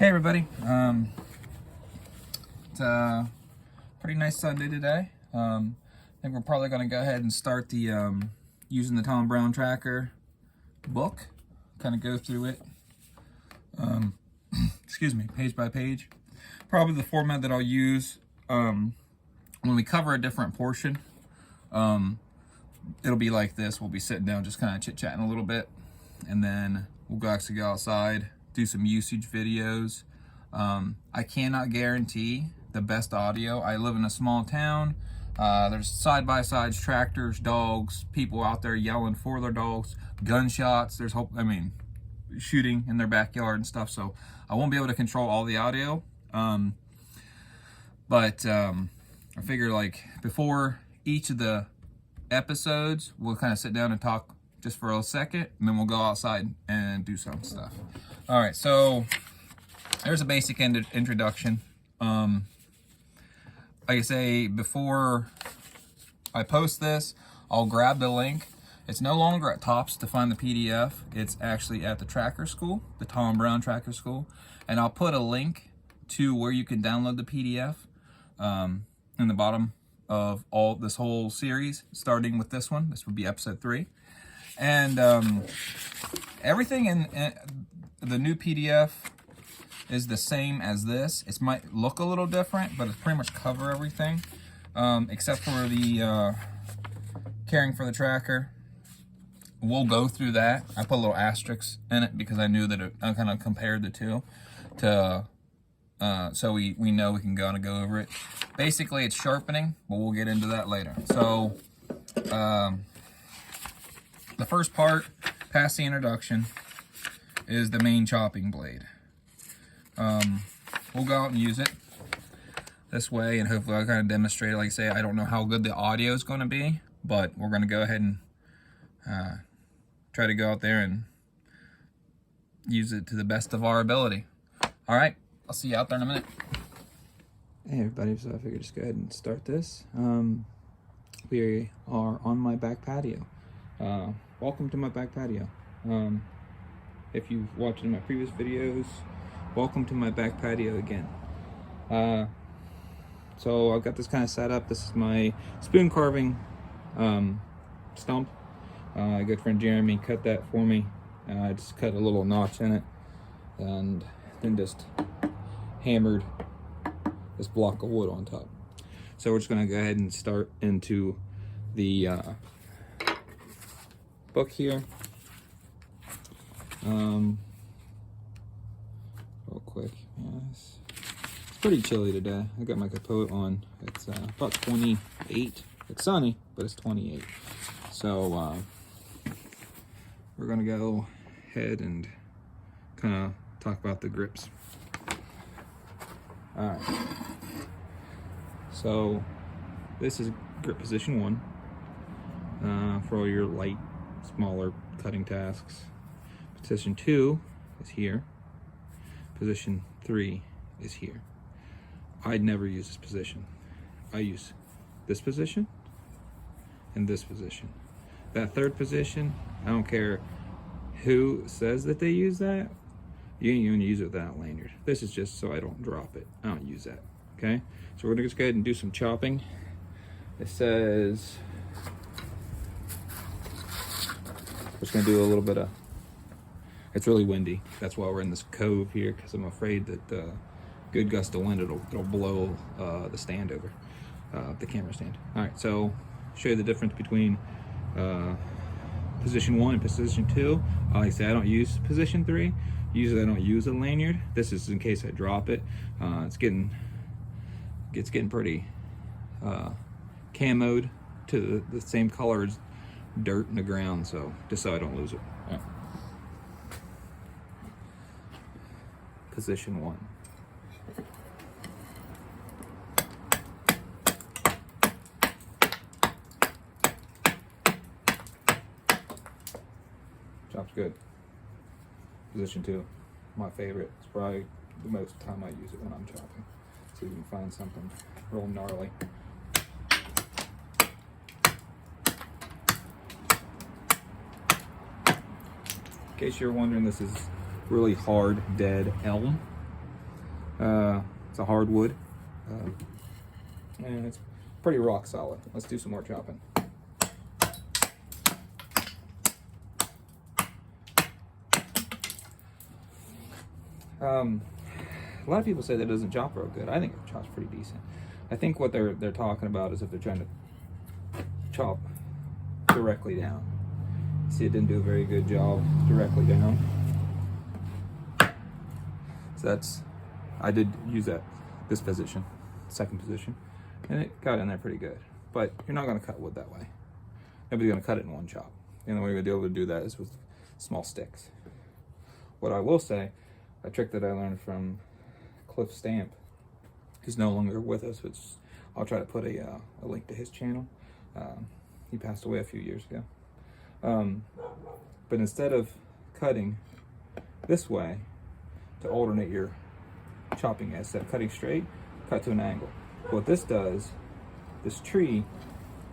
Hey everybody, it's a pretty nice Sunday today. I think we're probably going to go ahead and start the using the Tom Brown tracker book, kind of go through it, excuse me, page by page. Probably the format that I'll use when we cover a different portion. It'll be like this. We'll be sitting down just kind of chit-chatting a little bit, and then we'll actually go outside, do some usage videos. I cannot guarantee the best audio. I live in a small town. There's side-by-sides, tractors, dogs, people out there yelling for their dogs, gunshots. There's shooting in their backyard and stuff. So I won't be able to control all the audio. But I figure like before each of the episodes, we'll kind of sit down and talk just for a second, and then we'll go outside and do some stuff. All right, so there's a basic introduction. Like I say, before I post this, I'll grab the link. It's no longer at Tops to find the PDF. It's actually at the Tracker School, the Tom Brown Tracker School. And I'll put a link to where you can download the PDF in the bottom of this whole series, starting with this one. This would be episode 3. And everything in the new PDF is the same as this. It might look a little different, but it's pretty much cover everything, except for the caring for the tracker. We'll go through that. I put a little asterisk in it because I knew that I kind of compared the two to so we know we can go over it. Basically, it's sharpening, but we'll get into that later. So the first part, past the introduction, is the main chopping blade. We'll go out and use it this way, and hopefully I'll kind of demonstrate it. Like I say, I don't know how good the audio is going to be, but we're going to go ahead and try to go out there and use it to the best of our ability. All right, I'll see you out there in a minute. Hey everybody, so I figured just go ahead and start this. We are on my back patio. Welcome to my back patio. If you've watched my previous videos, welcome to my back patio again. So I've got this kind of set up. This is my spoon carving stump. A good friend Jeremy cut that for me. I just cut a little notch in it and then just hammered this block of wood on top. So we're just going to go ahead and start into the book here. Real quick, yes. It's pretty chilly today. I got my capote on. It's about 28. It's sunny, but it's 28. So we're gonna go ahead and kind of talk about the grips. All right. So this is grip position 1 for all your light, smaller cutting tasks. Position 2 is here. Position 3 is here. I'd never use this position. I use this position and this position. That third position, I don't care who says that they use that, you ain't gonna use it without lanyard. This is just so I don't drop it. I don't use that, okay? So we're gonna just go ahead and do some chopping. It says, we're just gonna do a little bit of, it's really windy. That's why we're in this cove here, because I'm afraid that good gust of wind, it'll blow the stand over, the camera stand. All right, so show you the difference between position 1 and position 2. Like I say, I don't use position 3. Usually I don't use a lanyard. This is in case I drop it. It's getting pretty camoed to the same color as dirt in the ground, so just so I don't lose it. All right. Position 1. Chops good. Position 2, my favorite. It's probably the most time I use it when I'm chopping. So you can find something real gnarly. In case you're wondering, this is really hard, dead elm. It's a hardwood, and it's pretty rock solid. Let's do some more chopping. A lot of people say that it doesn't chop real good. I think it chops pretty decent. I think what they're talking about is if they're trying to chop directly down. See, it didn't do a very good job directly down. So I did use this position, second position, and it got in there pretty good. But you're not gonna cut wood that way. Nobody's gonna cut it in one chop. The only way you're gonna be able to do that is with small sticks. What I will say, a trick that I learned from Cliff Stamp, he's no longer with us, which I'll try to put a link to his channel. He passed away a few years ago. But instead of cutting this way to alternate your chopping, instead of cutting straight, cut to an angle. What this does, this tree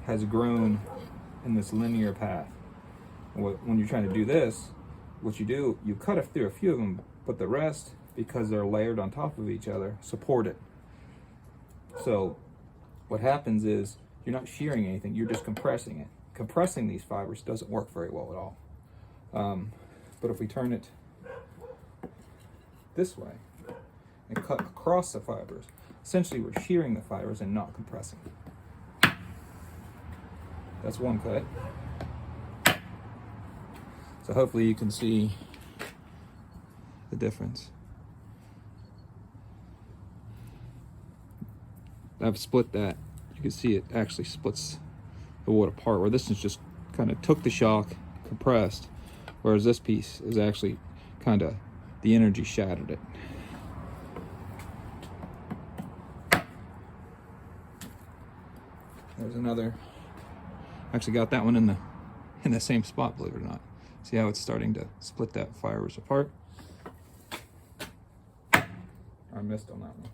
has grown in this linear path. When you're trying to do this, what you do, you cut through a few of them, but the rest, because they're layered on top of each other, support it. So what happens is you're not shearing anything, you're just compressing it. Compressing these fibers doesn't work very well at all. But if we turn it this way and cut across the fibers, essentially we're shearing the fibers and not compressing. That's one cut. So hopefully you can see the difference. I've split that. You can see it actually splits the wood apart, where this is just kind of took the shock, compressed, whereas this piece is actually kind of, the energy shattered it. There's another, actually got that one in the same spot, believe it or not. See how it's starting to split that fibers apart? I missed on that one.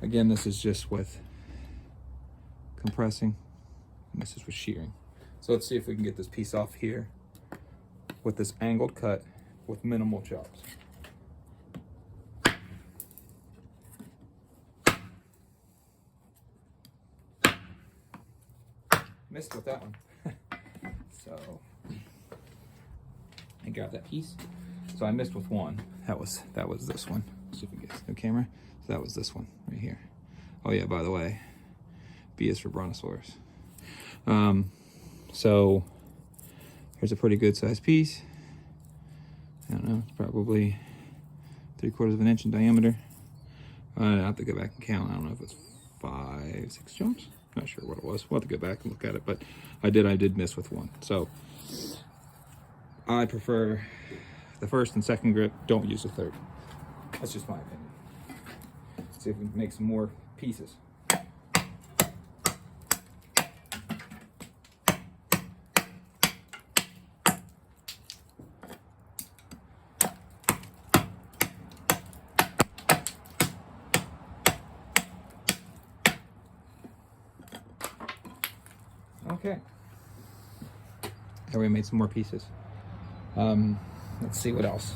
Again, this is just with compressing, and this is with shearing. So let's see if we can get this piece off here with this angled cut with minimal chops. Missed with that one. So I got that piece. So I missed with one. That was this one. See if we get no camera. So that was this one right here. Oh yeah, by the way, B is for brontosaurus. So here's a pretty good sized piece. I don't know, it's probably 3/4 of an inch in diameter. I have to go back and count. I don't know if it's 5, 6 chops. Not sure what it was. We'll have to go back and look at it, but I did miss with one. So I prefer the first and second grip. Don't use the third. That's just my opinion. Let's see if we can make some more pieces. Okay. There we made some more pieces. Let's see what else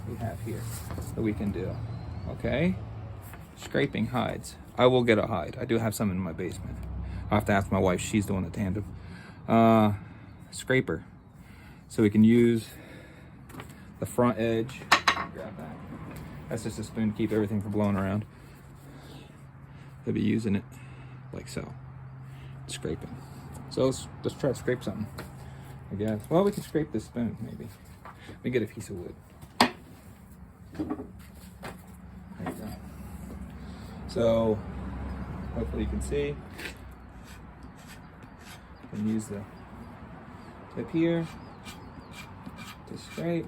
we have here that we can do. Okay. Scraping hides. I will get a hide. I do have some in my basement. I'll have to ask my wife. She's the one that tanned them. Scraper. So we can use the front edge. Grab that. That's just a spoon to keep everything from blowing around. They'll be using it like so. Scraping. So let's try to scrape something, I guess. Well, we can scrape this spoon, maybe. Let me get a piece of wood. There you go. So, hopefully you can see. You can use the tip here to scrape.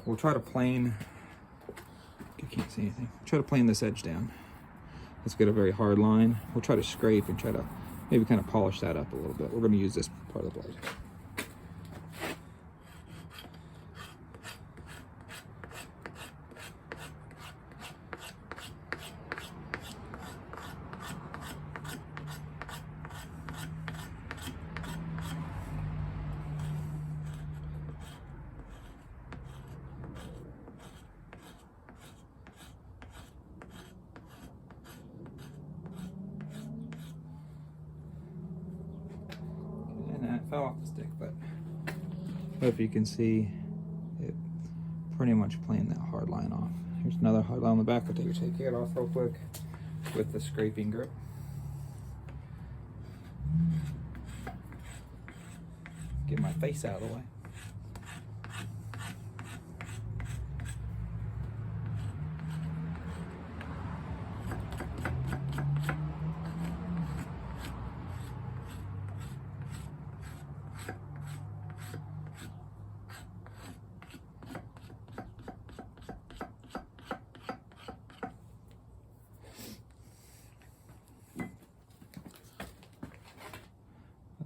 We'll try to plane, you can't see anything. Try to plane this edge down. Let's get a very hard line. We'll try to scrape and try to maybe kind of polish that up a little bit. We're going to use this part of the blade. stick, but if you can see it pretty much playing that hard line off. Here's another hard line on the back. I'll take it off real quick with the scraping grip. Get my face out of the way.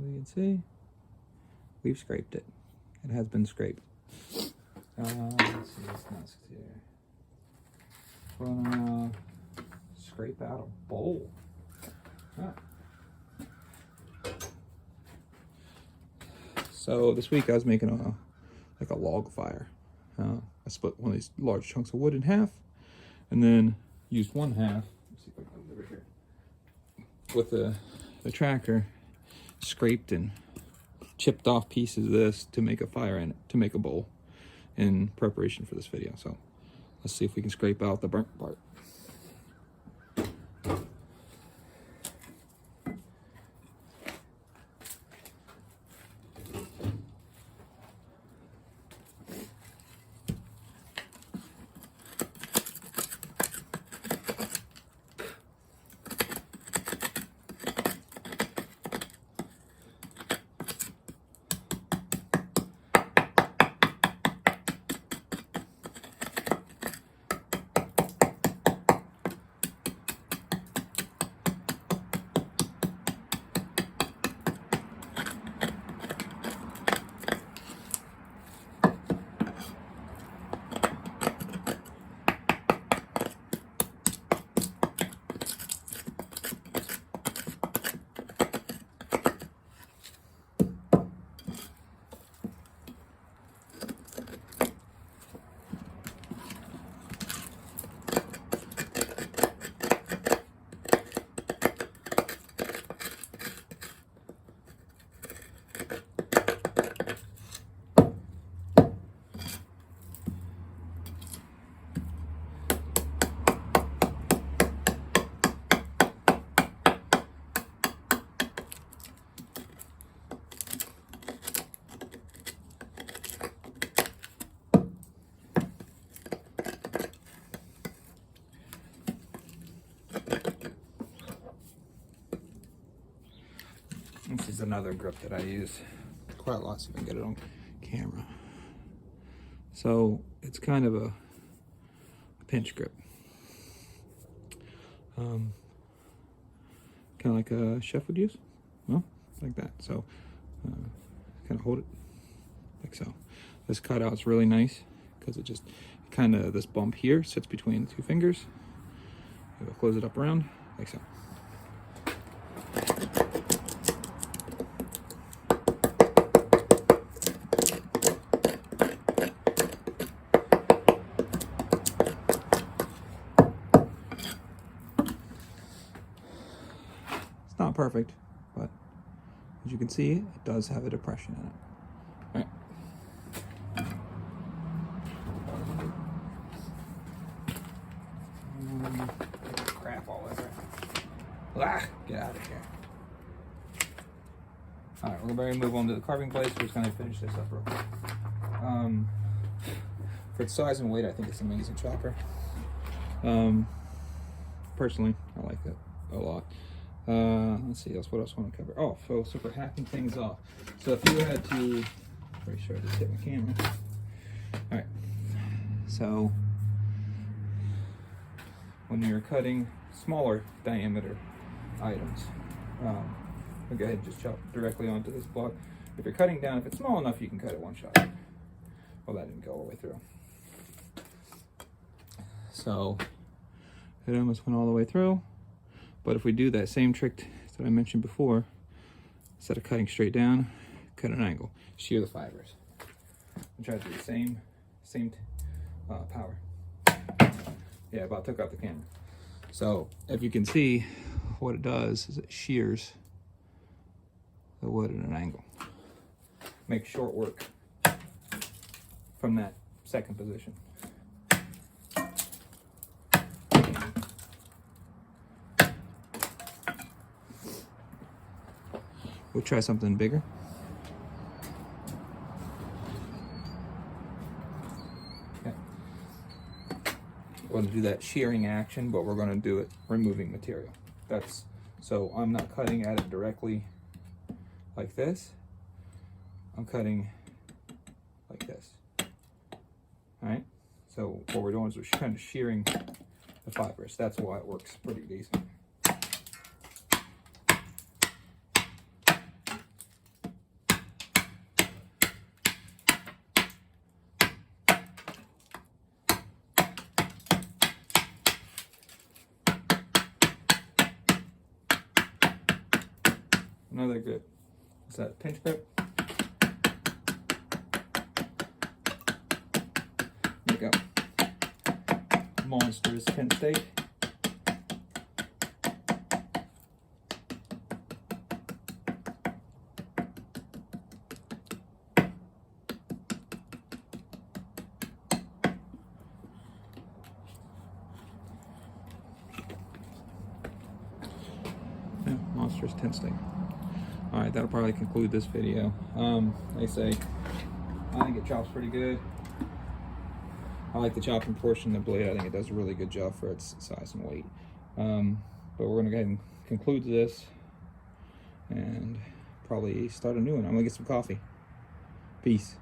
As you can see, we've scraped it. It has been scraped. Let's see what's next here. We're gonna scrape out a bowl. So this week I was making a log fire. I split one of these large chunks of wood in half, and then used one half. Let's see if I can put it over here. With the tracker, scraped and chipped off pieces of this to make a fire in it, to make a bowl in preparation for this video. So let's see if we can scrape out the burnt part. This is another grip that I use quite a lot, so I can get it on camera. So it's kind of a pinch grip, kind of like a chef would use. Well, like that. So kind of hold it like so. This cutout is really nice because it just kind of, this bump here sits between the two fingers. We'll close it up around like so. Not perfect, but as you can see, it does have a depression in it. All right. Crap all over it. Ah, get out of here. All right, we're going to move on to the carving place. We're just going to finish this up real quick. For its size and weight, I think it's an amazing chopper. Personally, I like it a lot. Let's see what else I want to cover. Oh, so for hacking things off. So if you had to, pretty sure I just hit my camera. All right. So when you're cutting smaller diameter items, I'll go ahead and just chop directly onto this block. If you're cutting down, if it's small enough, you can cut it one shot. Well, that didn't go all the way through. So it almost went all the way through. But if we do that same trick that I mentioned before, instead of cutting straight down, cut an angle, shear the fibers. And try to do the same power. Yeah, about took out the camera. So if you can see, what it does is it shears the wood at an angle. make short work from that second position. We'll try something bigger. Okay. We're going to do that shearing action, but we're going to do it removing material. So I'm not cutting at it directly like this. I'm cutting like this. All right. So what we're doing is we're kind of shearing the fibers. That's why it works pretty decent. Another good, is that pinch grip? There you go. Monsters tent stake. Yeah, monsters tent stake. All right, that'll probably conclude this video. They say, I think it chops pretty good. I like the chopping portion of the blade. I think it does a really good job for its size and weight. But we're gonna go ahead and conclude this and probably start a new one. I'm gonna get some coffee. Peace.